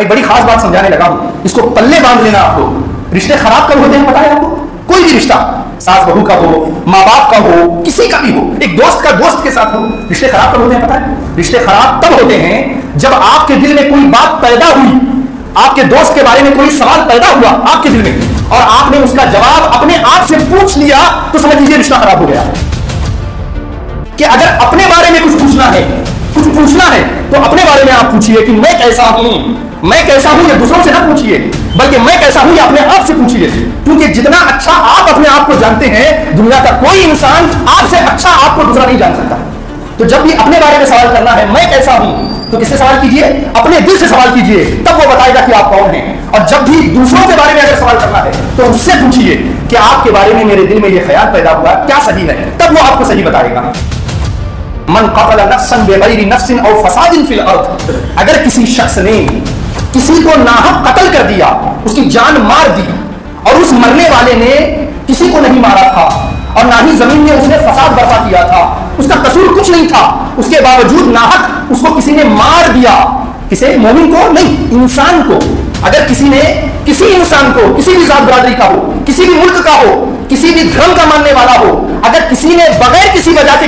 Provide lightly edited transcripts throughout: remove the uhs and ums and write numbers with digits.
میں بڑی خاص بات سمجھانے لگا ہوں، اس کو پلے باندھ لینا آپ کو. رشتے خراب کب ہوتے ہیں پتا ہے آپ کو؟ کوئی بھی رشتہ، ساس بہو کا ہو، ماں باپ کا ہو، کسی کا بھی ہو، ایک دوست کا دوست کے ساتھ ہو، رشتے خراب کب ہوتے ہیں پتا ہے؟ رشتے خراب تب ہوتے ہیں جب آپ کے دل میں کوئی بات پیدا ہوئی، آپ کے دوست کے بارے میں کوئی سوال پیدا ہوا آپ کے دل میں، اور آپ نے اس کا جواب اپنے آپ سے پوچھ لیا، تو سمجھ لیجیے رشتہ خراب ہو گیا. کہ اگر اپنے بارے میں کچھ پوچھنا ہے تو اپنے بارے میں آپ پوچھئے کہ میں کیسا ہوں. یہ دوسروں سے نہ پوچھئے، بلکہ میں کیسا ہوں یہ اپنے آپ سے پوچھئے. کیونکہ جتنا اچھا آپ اپنے آپ کو جانتے ہیں، دنیا کا کوئی انسان آپ سے اچھا آپ کو دوسرا نہیں جان سکتا. تو جب بھی اپنے بارے میں سوال کرنا ہے میں کیسا ہوں، تو کس سے سوال کیجئے؟ اپنے دل سے سوال کیجئے، تب وہ بتائے گا کہ آپ کون ہیں. اور جب بھی دوسروں کے بارے میں اگر سوال کرنا ہے تو اس سے پوچھئے کہ آپ کے بارے میں میرے دل میں یہ خیال پیدا ہوا کیا صحیح ہے، تب وہ آپ کو صحیح بتائے گا. من قتل نفسا بغیر نفس او فساد فی الارض، اگر کسی شخص نے کسی کو ناحق قتل کر دیا، اس کی جان مار دی، اور اس مرنے والے نے کسی کو نہیں مارا تھا اور نہ ہی زمین میں اس نے فساد برپا کیا تھا، اس کا قصور کچھ نہیں تھا، اس کے باوجود ناحق اس کو کسی نے مار دیا، کسی مومن کو نہیں، انسان کو. اگر کسی نے کسی انسان کو، کسی بھی ذات برادری کا ہو، کسی بھی ملک کا ہو، کسی بھی دھرم کا ماننے والا ہو، اگر کسی نے بغیر کسی وجہ کے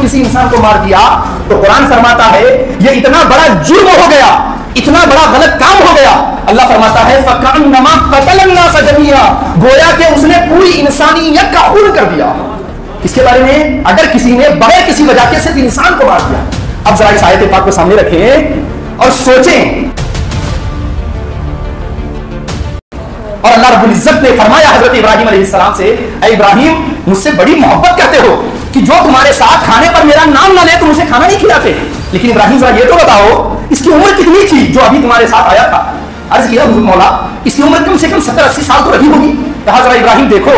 کسی انسان کو مار دیا، تو قرآن فرماتا ہے یہ اتنا بڑا جرم ہو گیا، اتنا بڑا غلط کام ہو گیا. اللہ فرماتا ہے فَكَأَنَّمَا قَتَلَ النَّاسَ جَمِيعًا، گویا کہ اس نے پوری انسانیت کا خون کر دیا. اس کے بارے میں اگر کسی نے بغیر کسی وجہ کے صرف انسان کو مار دیا. اب ذرا اس آیت پاک کو سامنے رکھیں اور سوچیں. اور اللہ رب العزت نے فرمایا حضرت ابراہیم علیہ السلام سے، اے ابراہیم مجھ سے بڑی محبت کرتے ہو کہ جو تمہارے ساتھ کھانے پر میرا نام نہ لے تم اسے کھانا نہیں کھلاتے. لیکن ابراہیم ذرا یہ تو بتاؤ اس کی عمر کتنی تھی جو ابھی تمہارے ساتھ آیا تھا؟ عرض کیا مولا اس کی عمر کم سے کم 70-80 سال تو رہی ہوگی. کہا ذرا ابراہیم دیکھو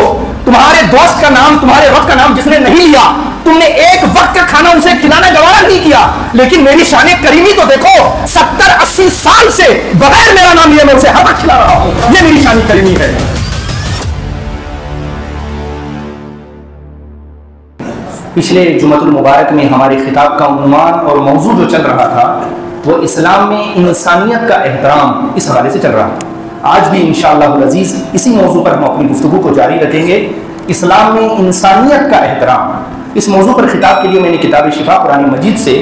تمہارے دوست کا نام، تمہارے رب کا نام جس نے نہیں لیا، تم نے ایک وقت کا کھانا اسے کھلانا گوارا نہیں کیا، لیکن میری شان کریمی تو دیکھو 70-80 سال سے بغیر میرا نام لیے میں اسے ہر وقت کھلا رہا ہوں. یہ میری شان کریمی ہے. پچھلے جمعۃ المبارک میں ہمارے خطاب کا عنوان اور موضوع جو چل رہا تھا وہ اسلام میں انسانیت کا احترام، اس حوالے سے چل رہا ہے. آج بھی انشاءاللہ العزیز اسی موضوع پر ہم اپنی گفتگو کو جاری رکھیں گے، اسلام میں انسانیت کا احترام. اس موضوع پر خطاب کے لیے میں نے کتاب شفا قرآن مجید سے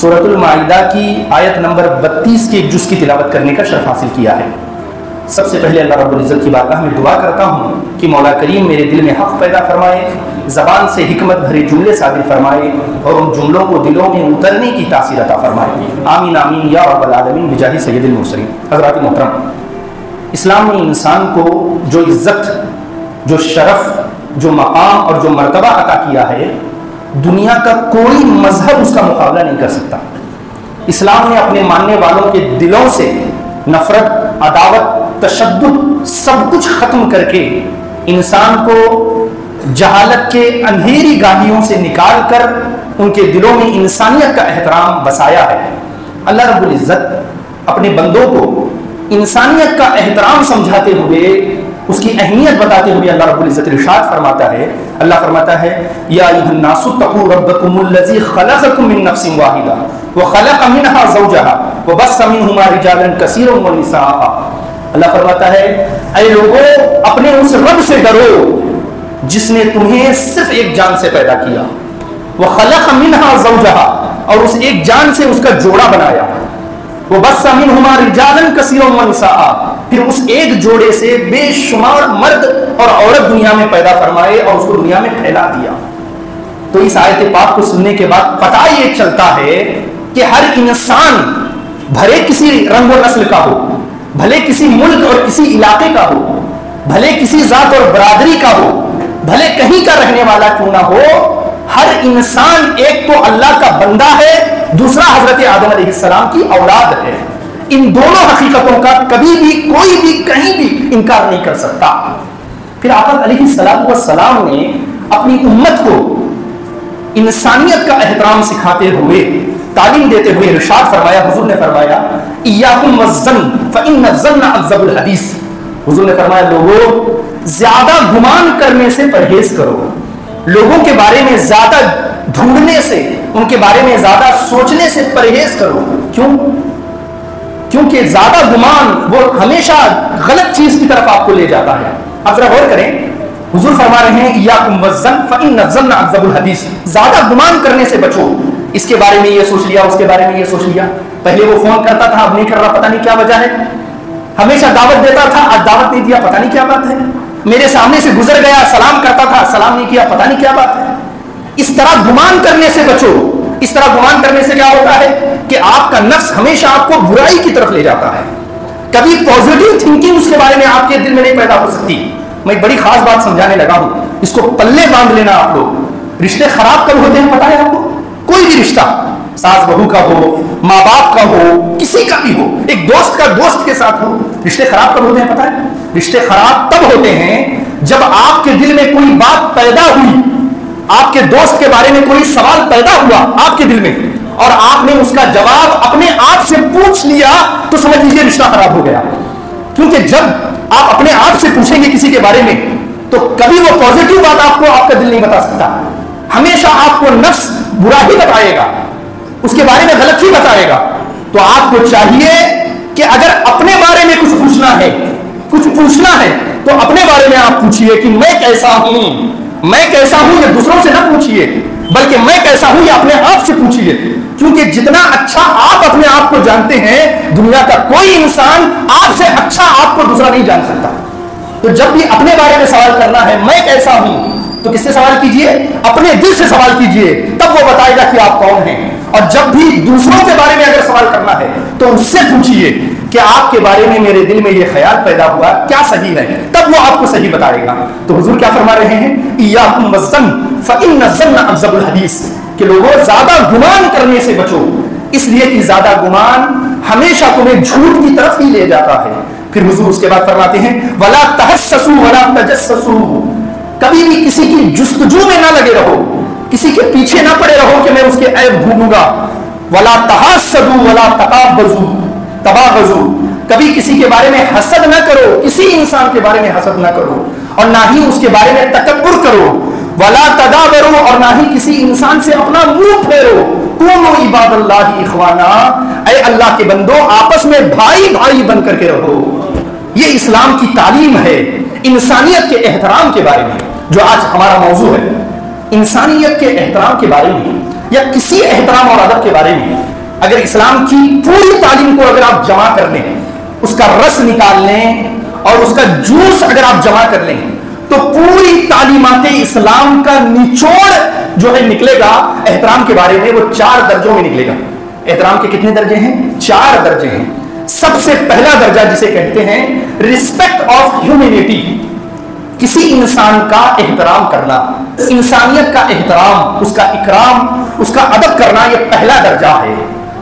سورۃ المائدہ کی آیت نمبر 32 کے ایک جز کی تلاوت کرنے کا شرف حاصل کیا ہے. سب سے پہلے اللہ رب العزت کی بارگاہ میں دعا کرتا ہوں کہ مولا کریم میرے دل میں حق پیدا فرمائے، زبان سے حکمت بھرے جملے صادر فرمائے اور ان جملوں کو دلوں میں اترنے کی تاثیر عطا فرمائے. آمین آمین یا رب العالمین بجاہ سید المرسلین. حضرات محترم، اسلام نے انسان کو جو عزت، جو شرف، جو مقام اور جو مرتبہ عطا کیا ہے، دنیا کا کوئی مذہب اس کا مقابلہ نہیں کر سکتا. اسلام نے اپنے ماننے والوں کے دلوں سے نفرت، عداوت، تشدد سب کچھ ختم کر کے انسان کو جہالت کے اندھیری گالیوں سے نکال کر ان کے دلوں میں انسانیت کا احترام بسایا ہے. اللہ رب العزت اپنے بندوں کو انسانیت کا احترام سمجھاتے ہوئے، اس کی اہمیت بتاتے ہوئے اللہ رب العزت ارشاد فرماتا ہے، اللہ فرماتا ہے یا ایھا الناس اتقوا ربکم الذی خلقکم من نفس واحدہ وخلق منها زوجها وبث منهما رجالا کثیرا ونساء. اللہ فرماتا ہے اے لوگوں اپنے اس رب سے ڈرو جس نے تمہیں صرف ایک جان سے پیدا کیا، وخلق منها زوجها اور اس ایک جان سے اس کا جوڑا بنایا، وبث منهما رجالا كثيرا ونساء پھر اس ایک جوڑے سے بے شمار مرد اور عورت دنیا میں پیدا فرمائے اور اس کو دنیا میں پھیلا دیا. تو اس آیت پاک کو سننے کے بعد پتہ یہ چلتا ہے کہ ہر انسان بھلے کسی رنگ و نسل کا ہو، بھلے کسی ملک اور کسی علاقے کا ہو، بھلے کسی ذات اور برادری کا ہو، بھلے کہیں کا رہنے والا کیوں نہ ہو، ہر انسان ایک تو اللہ کا بندہ ہے، دوسرا حضرت آدم علیہ السلام کی اولاد ہے. ان دونوں حقیقتوں کا کبھی بھی کوئی بھی کہیں بھی انکار نہیں کر سکتا. پھر آقا علیہ السلام نے اپنی امت کو انسانیت کا احترام سکھاتے ہوئے، تعلیم دیتے ہوئے ارشاد فرمایا، حضور نے فرمایا ایاکم والظن فإن الظن اکذب الحدیث. حضور نے فرمایا لوگوں زیادہ گمان کرنے سے پرہیز کرو، لوگوں کے بارے میں زیادہ ڈھونڈنے سے، ان کے بارے میں زیادہ سوچنے سے پرہیز کرو. کیوں؟ کیونکہ زیادہ گمان وہ ہمیشہ غلط چیز کی طرف آپ کو لے جاتا ہے. اب ذرا غور کریں, حضور فرما رہے ہیں ایاکم والظن فإن الظن اکذب الحدیث, زیادہ گمان کرنے سے بچو. اس کے بارے میں یہ سوچ لیا, اس کے بارے میں یہ سوچ لیا, پہلے وہ فون کرتا تھا اب نہیں کر رہا, پتہ نہیں کیا وجہ ہے, ہمیشہ دعوت دیتا تھا آج دعوت نہیں دیا, پتہ نہیں کیا بات ہے, میرے سامنے سے گزر گیا سلام کرتا تھا سلام نہیں کیا, پتہ نہیں کیا بات ہے. اس طرح گمان کرنے سے بچو. اس طرح گمان کرنے سے کیا ہوتا ہے کہ آپ کا نفس ہمیشہ آپ کو برائی کی طرف لے جاتا ہے, کبھی پازیٹیو تھنکنگ اس کے بارے میں آپ کے دل میں نہیں پیدا ہو سکتی. میں بڑی خاص بات سمجھانے لگا ہوں, اس کو پلے باندھ لینا آپ لوگ. رشتے خراب کب ہوتے ہیں پتہ ہے آپ کو؟ کوئی بھی رشتہ, ساس بہو کا ہو, ماں باپ کا ہو, کسی کا بھی ہو, ایک دوست کا دوست کے ساتھ ہو, رشتے خراب کب ہوتے ہیں پتہ ہے؟ رشتے خراب تب ہوتے ہیں جب آپ کے دل میں کوئی بات پیدا ہوئی, آپ کے دوست کے بارے میں کوئی سوال پیدا ہوا آپ کے دل میں, اور آپ نے اس کا جواب اپنے آپ سے پوچھ لیا, تو سمجھ لیجیے رشتہ خراب ہو گیا. کیونکہ جب آپ اپنے آپ سے پوچھیں گے کسی کے بارے میں تو کبھی وہ پازیٹیو بات آپ کو آپ کا دل نہیں بتا سکتا, ہمیشہ آپ کو نفس برا ہی بتائے گا, اس کے بارے میں غلط ہی بتائے گا. تو آپ کو چاہیے کہ اگر اپنے بارے میں کچھ پوچھنا ہے, کچھ پوچھنا ہے تو اپنے بارے میں آپ پوچھئے کہ میں کیسا ہوں, میں کیسا ہوں. یہ دوسروں سے نہ پوچھئے بلکہ میں کیسا ہوں یہ اپنے آپ سے پوچھئے, کیونکہ جتنا اچھا آپ اپنے آپ کو جانتے ہیں دنیا کا کوئی انسان آپ سے اچھا آپ کو دوسرا نہیں جان سکتا. تو جب بھی اپنے بارے میں سوال کرنا ہے میں کیسا ہوں, تو کس سے سوال کیجئے؟ اپنے دل سے سوال کیجئے, تب وہ بتائے گا کہ آپ کون ہیں. اور جب بھی دوسروں کے بارے میں اگر سوال کرنا ہے تو اس سے پوچھئے کہ آپ کے بارے میں میرے دل میں یہ خیال پیدا ہوا کیا صحیح ہے, تب وہ آپ کو صحیح بتائے گا. تو حضور کیا فرما رہے ہیں, ایاکم والظن فإن الظن اکذب الحدیث, کہ لوگوں زیادہ گمان کرنے سے بچو, اس لیے کہ زیادہ گمان ہمیشہ تمہیں جھوٹ کی طرف ہی لے جاتا ہے. پھر حضور اس کے بعد فرماتے ہیں ولا تحسسوا ولا تجسسوا, کبھی بھی کسی کی جستجو میں نہ لگے رہو, کسی کے پیچھے نہ پڑے رہو کہ میں اس کے عیب ڈھونڈوں گا. ولا تحاسدوا ولا تباغضوا, کبھی کسی کے بارے میں حسد نہ کرو, کسی انسان کے بارے میں حسد نہ کرو, اور نہ ہی اس کے بارے میں تکبر کرو. ولا تدابروا, اور نہ ہی کسی انسان سے اپنا منہ پھیرو. کونوا عباد اللہ اخوانا, اے اللہ کے بندو آپس میں بھائی بھائی بن کر کے رہو. یہ اسلام کی تعلیم ہے انسانیت کے احترام کے بارے میں, جو آج ہمارا موضوع ہے. انسانیت کے احترام کے بارے میں یا کسی احترام اور ادب کے بارے میں اگر اسلام کی پوری تعلیم کو اگر آپ جمع کر لیں, اس کا رس نکال لیں اور اس کا جوس اگر آپ جمع کر لیں, تو پوری تعلیمات اسلام کا نچوڑ جو ہے نکلے گا احترام کے بارے میں, وہ 4 درجوں میں نکلے گا. احترام کے کتنے درجے ہیں؟ 4 درجے ہیں. سب سے پہلا درجہ جسے کہتے ہیں رسپیکٹ آف ہیومینٹی, کسی انسان کا احترام کرنا, انسانیت کا احترام, اس کا اکرام, اس کا ادب کرنا, یہ پہلا درجہ ہے.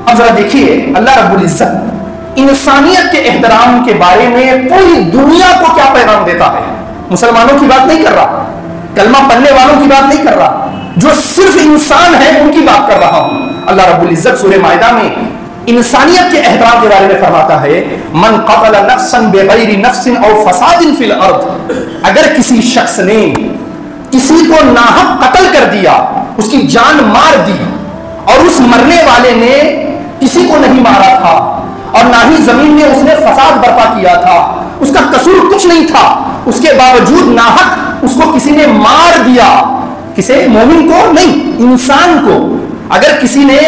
اب ذرا دیکھیے اللہ رب العزت انسانیت کے احترام کے بارے میں پوری دنیا کو کیا پیغام دیتا ہے. مسلمانوں کی بات نہیں کر رہا, کلمہ پڑھنے والوں کی بات نہیں کر رہا, جو صرف انسان ہیں ان کی بات کر رہا ہوں. اللہ رب العزت سورہ مائدہ میں انسانیت کے احترام کے بارے میں فرماتا ہے من قتل نفسا بغیر نفس او فساد فی الارض, اگر کسی شخص نے کسی کو ناحق قتل کر دیا, اس کی جان مار دی, اور اس مرنے والے نے کسی کو نہیں مارا تھا اور نہ ہی زمین میں اس نے فساد برپا کیا تھا, اس کا قصور کچھ نہیں تھا, اس کے باوجود ناحق اس کو کسی نے مار دیا, کسی مومن کو نہیں انسان کو. اگر کسی نے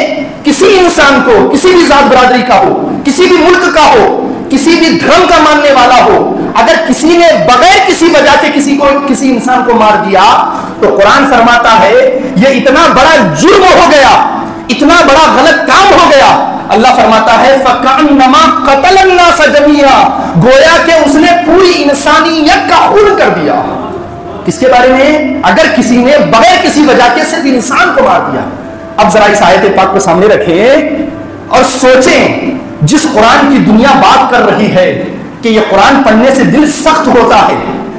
کسی انسان کو, کسی بھی ذات برادری کا ہو, کسی بھی ملک کا ہو, کسی بھی دھرم کا ماننے والا ہو, اگر کسی نے بغیر کسی وجہ کے کسی انسان کو مار دیا, تو قرآن فرماتا ہے یہ اتنا بڑا جرم ہو گیا, اتنا بڑا غلط کام ہو گیا. اللہ فرماتا ہے فَكَأَنَّمَا قَتَلَ النَّاسَ جَمِيعًا, گویا کہ اس نے پوری انسانیت کا خون کر دیا. کس کے بارے میں؟ اگر کسی نے بغیر کسی وجہ کے صرف انسان کو مار دیا. اب ذرا اس آیت پاک کو سامنے رکھیں اور سوچیں, جس قرآن کی دنیا بات کر رہی ہے کہ یہ قرآن پڑھنے سے دل سخت ہوتا ہے,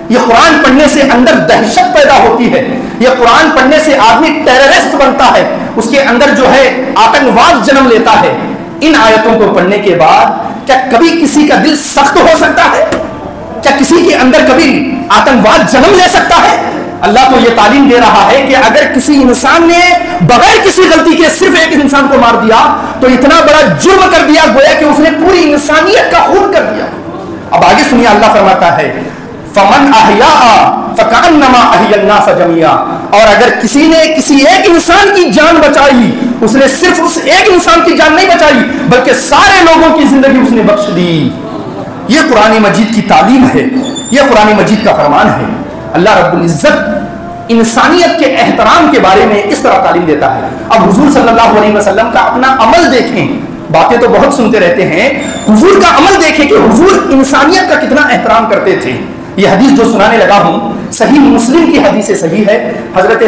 یہ قرآن پڑھنے سے اندر دہشت پیدا ہوتی ہے, یہ قرآن پڑھنے سے آدمی ٹیررسٹ بنتا ہے, اس کے اندر جو ہے آتنکواد جنم لیتا ہے, ان آیتوں کو پڑھنے کے بعد کیا کبھی کسی کا دل سخت ہو سکتا ہے؟ کیا کسی کے اندر کبھی آتنکواد جنم لے سکتا ہے؟ اللہ تو یہ تعلیم دے رہا ہے کہ اگر کسی انسان نے بغیر کسی غلطی کے صرف ایک انسان کو مار دیا تو اتنا بڑا جرم کر دیا گویا کہ اس نے پوری انسانیت کا خون کر دیا. اب آگے سنیے, اللہ فرماتا ہے فمن احیاء فکأنما احیا الناس جميعا, اور اگر کسی نے کسی ایک انسان کی جان بچائی, اس نے صرف اس ایک انسان کی جان نہیں بچائی بلکہ سارے لوگوں کی زندگی اس نے بخش دی. یہ قرآن مجید کی تعلیم ہے, یہ قرآن مجید کا فرمان ہے. اللہ رب العزت انسانیت کے احترام کے بارے میں اس طرح تعلیم دیتا ہے. اب حضور صلی اللہ علیہ وسلم کا اپنا عمل دیکھیں, باتیں تو بہت سنتے رہتے ہیں, حضور کا عمل دیکھیں کہ حضور انسانیت کا کتنا احترام کرتے تھے. یہ حدیث جو سنانے لگا ہوں صحیح مسلم کی حدیث صحیح ہے. حضرت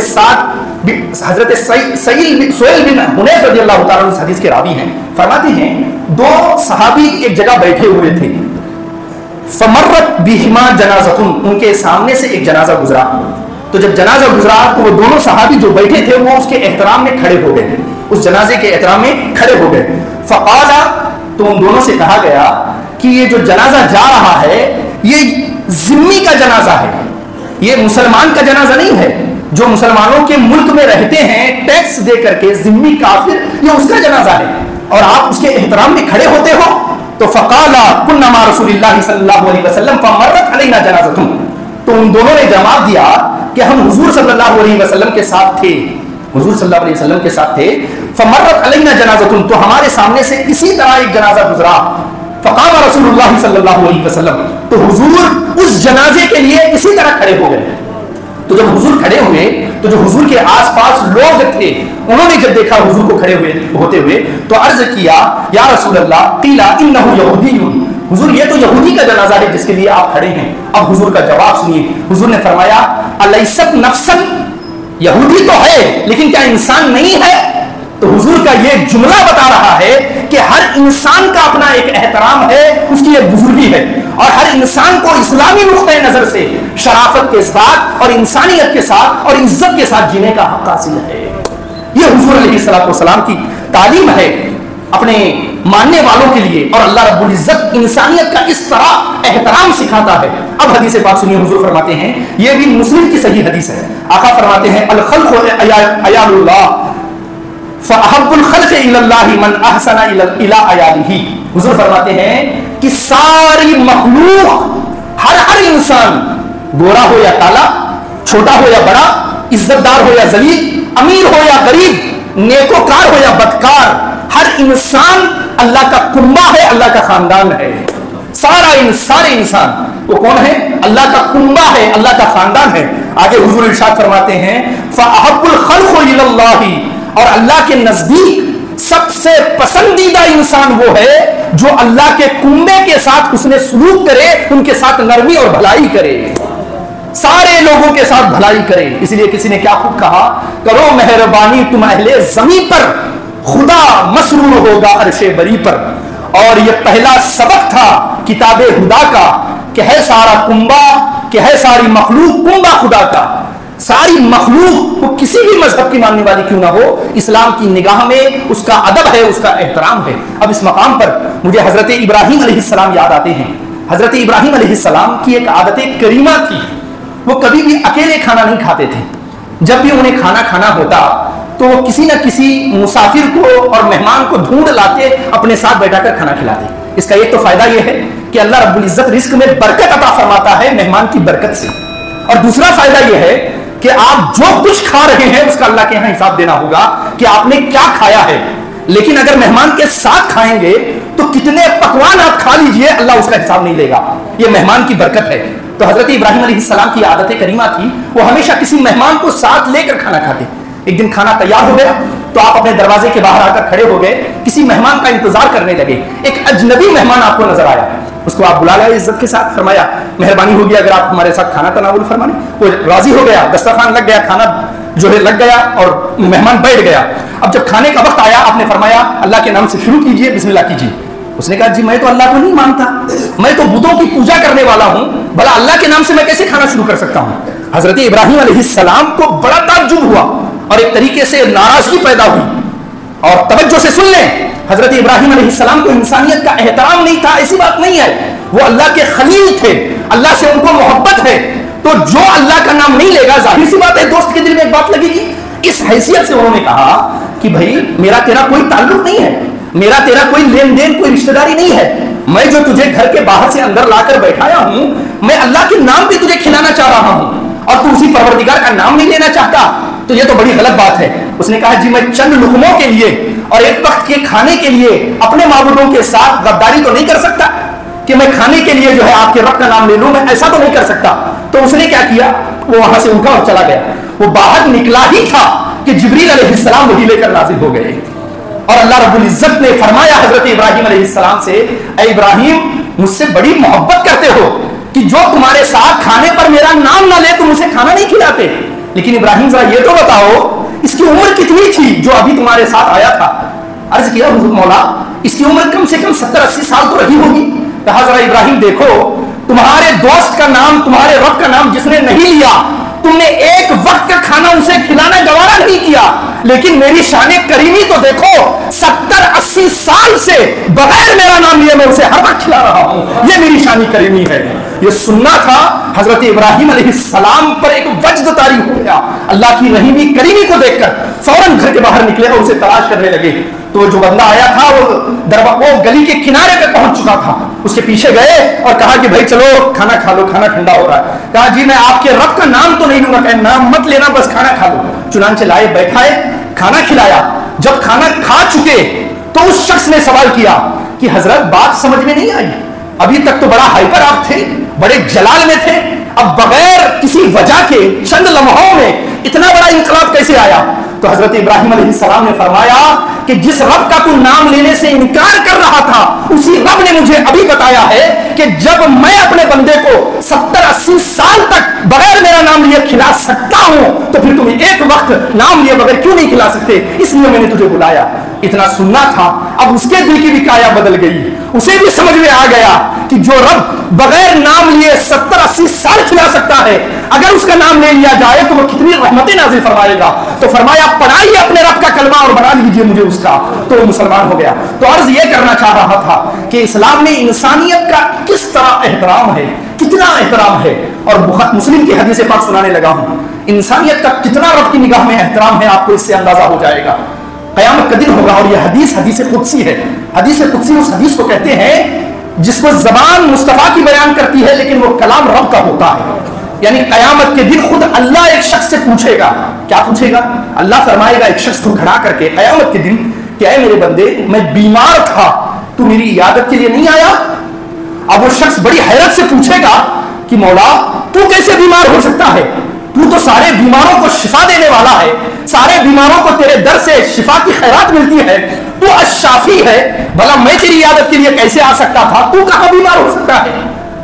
سہیل بن حنیف رضی اللہ تعالیٰ عنہ اس حدیث کے راوی ہیں. فرماتے ہیں دو صحابی ایک جگہ بیٹھے ہوئے تھے, فمرت بہما جنازتن, ان کے سامنے سے ایک جنازہ گزرا. تو جب جنازہ گزرا تو وہ دونوں صحابی جو بیٹھے تھے وہ اس کے احترام میں کھڑے ہو گئے, اس جنازے کے احترام میں کھڑے ہو گئے. فقال, تو ان دونوں سے کہا گیا کہ یہ جو جنازہ جا رہا ہے یہ ذمی کا جنازہ ہے, یہ مسلمان کا جنازہ نہیں ہے. جو مسلمانوں کے ملک میں رہتے ہیں ٹیکس دے کر کے, ذمی کافر, یہ اس کا جنازہ ہے اور آپ اس کے احترام میں کھڑے ہوتے ہو. تو فقال كنا مع رسول اللہ صلی اللہ علیہ وسلم فمرت علینا جنازتهم, تو ان دونوں نے جواب دیا کہ ہم حضور صلی اللہ علیہ وسلم کے ساتھ تھے, حضور صلی اللہ علیہ وسلم کے ساتھ تھے. فمرت علینا جنازتهم, تو ہمارے سامنے سے اسی طرح ایک جنازہ گزرا. فقام رسول اللہ صلی اللہ علیہ وسلم, تو حضور اس جنازے کے لیے اسی طرح کھڑے ہو گئے. تو جب حضور کھڑے ہوئے تو جو حضور کے آس پاس لوگ تھے انہوں نے جب دیکھا حضور کو کھڑے ہوتے ہوئے تو عرض کیا یا رسول اللہ, قیل انہ یہودی, حضور یہ تو یہودی کا جنازہ ہے جس کے لیے آپ کھڑے ہیں. اب حضور کا جواب سنیے. حضور نے فرمایا الیست نفسا, یہودی تو ہے لیکن کیا انسان نہیں ہے؟ تو حضور کا یہ جملہ بتا رہا ہے کہ ہر انسان کا اپنا ایک احترام ہے, اس کی ایک بزرگی ہے, اور ہر انسان کو اسلامی نقطۂ نظر سے شرافت کے ساتھ اور انسانیت کے ساتھ اور عزت کے ساتھ جینے کا حق حاصل ہے. یہ حضور علیہ الصلوۃ والسلام کی تعلیم ہے اپنے ماننے والوں کے لیے, اور اللہ رب العزت انسانیت کا اس طرح احترام سکھاتا ہے. اب حدیث پاک سنیے, حضور فرماتے ہیں, یہ بھی مسلم کی صحیح حدیث ہے. آقا فرماتے ہیں الخلق عیال اللہ فاحب الخلق الی اللہ من احسن الی عیالہ. حضور فرماتے ہیں کہ ساری مخلوق, ہر انسان, گورا ہو یا کالا, چھوٹا ہو یا بڑا, عزت دار ہو یا ذلیل, امیر ہو یا غریب, نیکوکار ہو یا بدکار, ہر انسان اللہ کا کنبہ ہے, اللہ کا خاندان ہے. سارے انسان وہ کون ہے؟ اللہ کا کنبہ ہے, اللہ کا خاندان ہے. آگے حضور ارشاد فرماتے ہیں فاحب الخلق الی اللہ, اور اللہ کے نزدیک سب سے پسندیدہ انسان وہ ہے جو اللہ کے کنبے کے ساتھ اس نے سلوک کرے, ان کے ساتھ نرمی اور بھلائی کرے, سارے لوگوں کے ساتھ بھلائی کرے. اس لیے کسی نے کیا خوب کہا, کرو مہربانی تم اہل زمین پر, خدا مسرور ہوگا عرش بری پر. اور یہ پہلا سبق تھا کتاب خدا کا کہ ہے سارا کنبہ, کہ ہے ساری مخلوق کنبہ خدا کا. ساری مخلوق وہ کسی بھی مذہب کی ماننے والی کیوں نہ ہو, اسلام کی نگاہ میں اس کا ادب ہے, اس کا احترام ہے. اب اس مقام پر مجھے حضرت ابراہیم علیہ السلام یاد آتے ہیں. حضرت ابراہیم علیہ السلام کی ایک عادت کریمہ تھی, وہ کبھی بھی اکیلے کھانا نہیں کھاتے تھے. جب بھی انہیں کھانا کھانا ہوتا تو وہ کسی نہ کسی مسافر کو اور مہمان کو ڈھونڈ لاتے, اپنے ساتھ بیٹھا کر کھانا کھلاتے. اس کا ایک تو فائدہ یہ ہے کہ اللہ رب العزت رزق میں برکت عطا فرماتا ہے مہمان کی برکت سے, اور دوسرا فائدہ یہ ہے کہ آپ جو کچھ کھا رہے ہیں اس کا اللہ کے یہاں حساب دینا ہوگا کہ آپ نے کیا کھایا ہے. لیکن اگر مہمان کے ساتھ کھائیں گے تو کتنے پکوان آپ کھا لیجئے, اللہ اس کا حساب نہیں لے گا. یہ مہمان کی برکت ہے. تو حضرت ابراہیم علیہ السلام کی عادت کریمہ تھی, وہ ہمیشہ کسی مہمان کو ساتھ لے کر کھانا کھاتے. ایک دن کھانا تیار ہو گیا تو آپ اپنے دروازے کے باہر آ کر کھڑے ہو گئے, کسی مہمان کا انتظار کرنے لگے. ایک اجنبی مہمان آپ کو نظر آیا, اس کو آپ بلا لائے عزت کے ساتھ, فرمایا مہربانی ہوگی اگر آپ ہمارے ساتھ کھانا تناول فرمائیں. وہ راضی ہو گیا, دسترخوان لگ گیا, کھانا جو ہے لگ گیا اور مہمان بیٹھ گیا. اب جب کھانے کا وقت آیا آپ نے فرمایا اللہ کے نام سے شروع کیجئے, بسم اللہ کیجئے. اس نے کہا جی میں تو اللہ کو نہیں مانتا, میں تو بتوں کی پوجا کرنے والا ہوں, بھلا اللہ کے نام سے میں کیسے کھانا شروع کر سکتا ہوں. حضرت ابراہیم علیہ السلام کو بڑا تعجب ہوا اور ایک طریقے سے ناراضگی پیدا ہوئی. اور توجہ سے سن لیں, حضرت ابراہیم علیہ السلام کو انسانیت کا احترام نہیں تھا, ایسی بات نہیں ہے. وہ اللہ کے خلیل تھے, اللہ سے ان کو محبت ہے, تو جو اللہ کا نام نہیں لے گا، ظاہر سی بات ہے دوست کے دل میں ایک بات لگے گی. اس حیثیت سے انہوں نے کہا کہ بھائی میرا تیرا کوئی تعلق نہیں ہے، میرا تیرا کوئی لین دین، کوئی رشتہ داری نہیں ہے. میں جو تجھے گھر کے باہر سے اندر لا کر بیٹھایا ہوں، میں اللہ کے نام پہ تجھے کھلانا چاہ رہا ہوں اور تو اسی پروردگار کا نام نہیں لینا چاہتا، تو یہ تو بڑی غلط بات ہے. اس نے کہا جی میں چند لقموں کے لیے اور ایک وقت کے کھانے کے لیے اپنے معبودوں کے ساتھ غداری تو نہیں کر سکتا کہ میں کھانے کے لیے جو ہے آپ کے رب کا نام لے لوں، میں ایسا تو نہیں کر سکتا. تو اس نے کیا کیا، وہ وہاں سے اٹھا اور چلا گیا. وہ باہر نکلا ہی تھا کہ جبریل علیہ السلام وہی لے کر نازل ہو گئے اور اللہ رب العزت نے فرمایا حضرت ابراہیم علیہ السلام سے، اے ابراہیم مجھ سے بڑی محبت کرتے ہو کہ جو تمہارے ساتھ کھانے پر میرا نام نہ لے تم اسے کھانا نہیں کھلاتے، لیکن ابراہیم ذرا یہ تو بتاؤ اس کی عمر کتنی تھی جو ابھی تمہارے ساتھ آیا تھا. عرض کیا حضرت مولا اس کی عمر کم سے کم 70-80 سال تو رہی ہوگی. کہا ذرا ابراہیم دیکھو تمہارے دوست کا نام، تمہارے رب کا نام جس نے نہیں لیا، تم نے ایک وقت کا کھانا اسے کھلانا گوارا نہیں کیا، لیکن میری شان کریمی تو دیکھو 70-80 سال سے بغیر میرا نام لیے میں اسے ہر وقت کھلا رہا ہوں. یہ میری شان کریمی ہے. یہ سننا تھا. حضرت ابراہیم علیہ السلام پر ایک وجد طاری ہو گیا. اللہ کی رحیمی کریمی کو دیکھ کر فوراً گھر کے باہر نکلے اور اسے تلاش کرنے لگے. تو جو بندہ آیا تھا وہ گلی کے کنارے پہ پہنچ چکا تھا. اس کے پیچھے گئے اور کہا کہ بھائی چلو کھانا کھا لو، کھانا ٹھنڈا ہو رہا ہے. کہا جی میں آپ کے رب کا نام تو نہیں لوں گا. کہ نام مت لینا، بس کھانا کھا لو. چنانچہ لائے بیٹھائے، کھانا کھلایا. جب کھانا کھا چکے تو اس شخص نے سوال کیا کہ حضرت بات سمجھ میں نہیں آئی، ابھی تک تو بڑا ہائپر آپ تھے، بڑے جلال میں تھے، اب بغیر کسی وجہ کے چند لمحوں میں اتنا بڑا انقلاب کیسے آیا؟ تو حضرت ابراہیم علیہ السلام نے فرمایا کہ جس رب کا تو نام لینے سے انکار کر رہا تھا اسی رب نے مجھے ابھی بتایا ہے کہ جب میں اپنے بندے کو 70-80 سال تک بغیر میرا نام لیے کھلا سکتا ہوں تو پھر تمہیں ایک وقت نام لیے بغیر کیوں نہیں کھلا سکتے؟ اس لیے میں نے تجھے بلایا. اتنا سننا تھا. اب اس کے دل کی بھی کایا بدل گئی. اسے بھی سمجھ میں آ گیا کہ جو رب بغیر نام لیے 70-80 سال کھلا سکتا ہے، اگر اس کا نام لے لیا جائے تو وہ کتنی رحمتیں نازل فرمائے گا. تو فرمایا پڑھائیے اپنے رب کا کلمہ اور بنا لیجیے مجھے اس کا. تو وہ مسلمان ہو گیا. تو عرض یہ کرنا چاہ رہا تھا کہ اسلام میں انسانیت کا کس طرح احترام ہے، کتنا احترام ہے. اور مسلم کی حدیث پاک سنانے لگا ہوں. انسانیت کا کتنا رب کی نگاہ میں احترام ہے آپ کو اس سے اندازہ ہو جائے گا. قیامت کا دن ہوگا اور یہ حدیث قدسی ہے. حدیث قدسی اس حدیث کو کہتے ہیں جس کو زبان مصطفیٰ کی بیان کرتی ہے لیکن وہ کلام رب کا ہوتا ہے. یعنی قیامت کے دن خود اللہ ایک شخص سے پوچھے گا. کیا پوچھے گا؟ اللہ فرمائے گا ایک شخص کو کھڑا کر کے قیامت کے دن کہ اے میرے بندے میں بیمار تھا، تو میری عیادت کے لیے نہیں آیا؟ اب وہ شخص بڑی حیرت سے پوچھے گا کہ مولا تو کیسے بیمار ہو سکتا ہے؟ تو سارے بیماروں کو شفا دینے والا ہے، سارے بیماروں کو تیرے در سے شفا کی خیرات ملتی ہے، تو الشافی ہے، بھلا میں تیری عیادت کے لیے کیسے آ سکتا تھا؟ تو کہاں بیمار ہو سکتا ہے؟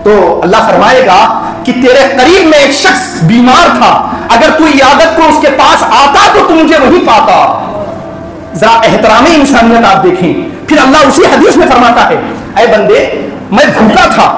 تو اللہ فرمائے گا کہ تیرے قریب میں ایک شخص بیمار تھا، اگر تو عیادت کو اس کے پاس آتا تو مجھے وہی پاتا. ذرا احترام انسانیت آپ دیکھیں. پھر اللہ اسی حدیث میں فرماتا ہے اے بندے میں بھوکا تھا،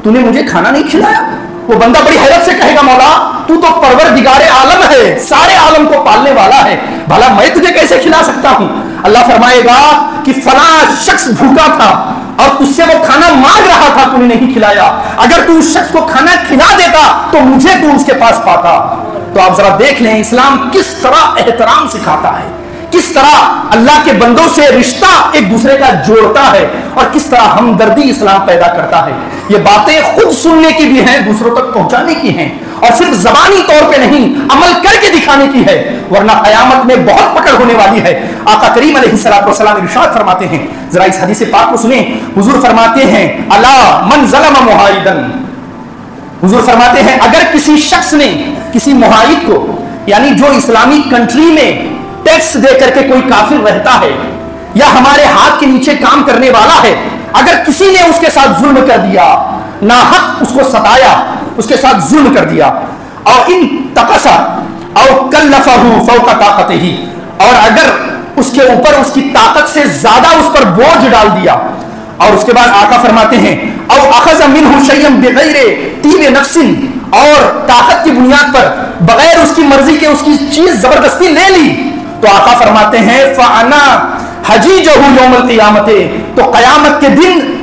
تو نے مجھے کھانا نہیں کھلایا. وہ بندہ بڑی حیرت سے کہے گا مولا تو پروردگار عالم ہے، سارے عالم کو پالنے والا ہے، بھلا میں تجھے کیسے کھلا سکتا ہوں؟ اللہ فرمائے گا کہ فلاں شخص بھوکا تھا اور تجھ سے وہ کھانا مانگ رہا تھا، تو نے نہیں کھلایا. اگر تو اس شخص کو کھانا کھلا دیتا تو مجھے تو اس کے پاس پاتا. تو آپ ذرا دیکھ لیں اسلام کس طرح احترام سکھاتا ہے، کس طرح اللہ کے بندوں سے رشتہ ایک دوسرے کا جوڑتا ہے اور کس طرح ہمدردی اسلام پیدا کرتا ہے. یہ باتیں خود سننے کی بھی ہیں، دوسروں تک پہنچانے کی ہیں، اور صرف زبانی طور پہ نہیں عمل کر کے دکھانے کی ہے، ورنہ قیامت میں بہت پکڑ ہونے والی ہے. آقا کریم علیہ السلام ارشاد فرماتے ہیں، ذرا اس حدیث پاک کو سنیں. حضور فرماتے ہیں الا من ظلم معاہدن، حضور فرماتے ہیں اگر کسی شخص نے کسی معاہد کو، یعنی جو اسلامی کنٹری میں ٹیکس دے کر کے کوئی کافر رہتا ہے یا ہمارے ہاتھ کے نیچے کام کرنے والا ہے، اگر کسی نے اس کے ساتھ ظلم کر دیا، ناحق اس کو ستایا، اس کے ساتھ ظلم کر دیا، اور ان تقصا او کلفہ فوق طاقتہ، اور اگر اس کے اوپر اس کی طاقت سے زیادہ اس پر بوجھ ڈال دیا، اور اس کے بعد آقا فرماتے ہیں او اخذ منہ شیئا بغیر طیب نفس، اور طاقت کی بنیاد پر بغیر اس کی مرضی کے اس کی چیز زبردستی لے لی، تو آقا فرماتے ہیں فانا حجیجہ یوم القیامت، تو قیامت کے دن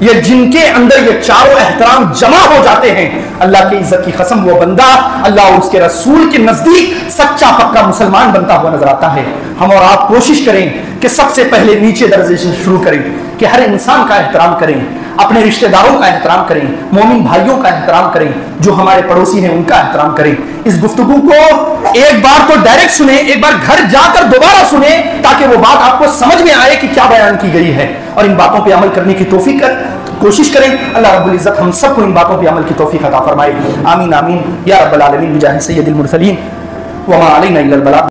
یہ جن کے اندر یہ چاروں احترام جمع ہو جاتے ہیں، اللہ کی عزت کی قسم وہ بندہ اللہ اور اس کے رسول کے نزدیک سچا پکا مسلمان بنتا ہوا نظر آتا ہے۔ ہم اور آپ کوشش کریں کہ سب سے پہلے نیچے درجے سے شروع کریں، کہ ہر انسان کا احترام کریں، اپنے رشتہ داروں کا احترام کریں، مومن بھائیوں کا احترام کریں، جو ہمارے پڑوسی ہیں ان کا احترام کریں۔ اس گفتگو کو ایک بار تو ڈائریکٹ سنیں، ایک بار گھر جا کر دوبارہ سنیں، تاکہ وہ بات آپ کو سمجھ میں آئے کہ کیا بیان کی گئی ہے، اور ان باتوں پہ عمل کرنے کی توفیق کوشش کریں۔ اللہ رب العزت ہم سب کو ان باتوں پہ عمل کی توفیق عطا فرمائے، آمین آمین یا رب العالمین، بجاہ سید المرسلین، وما علینا الا البلاغ۔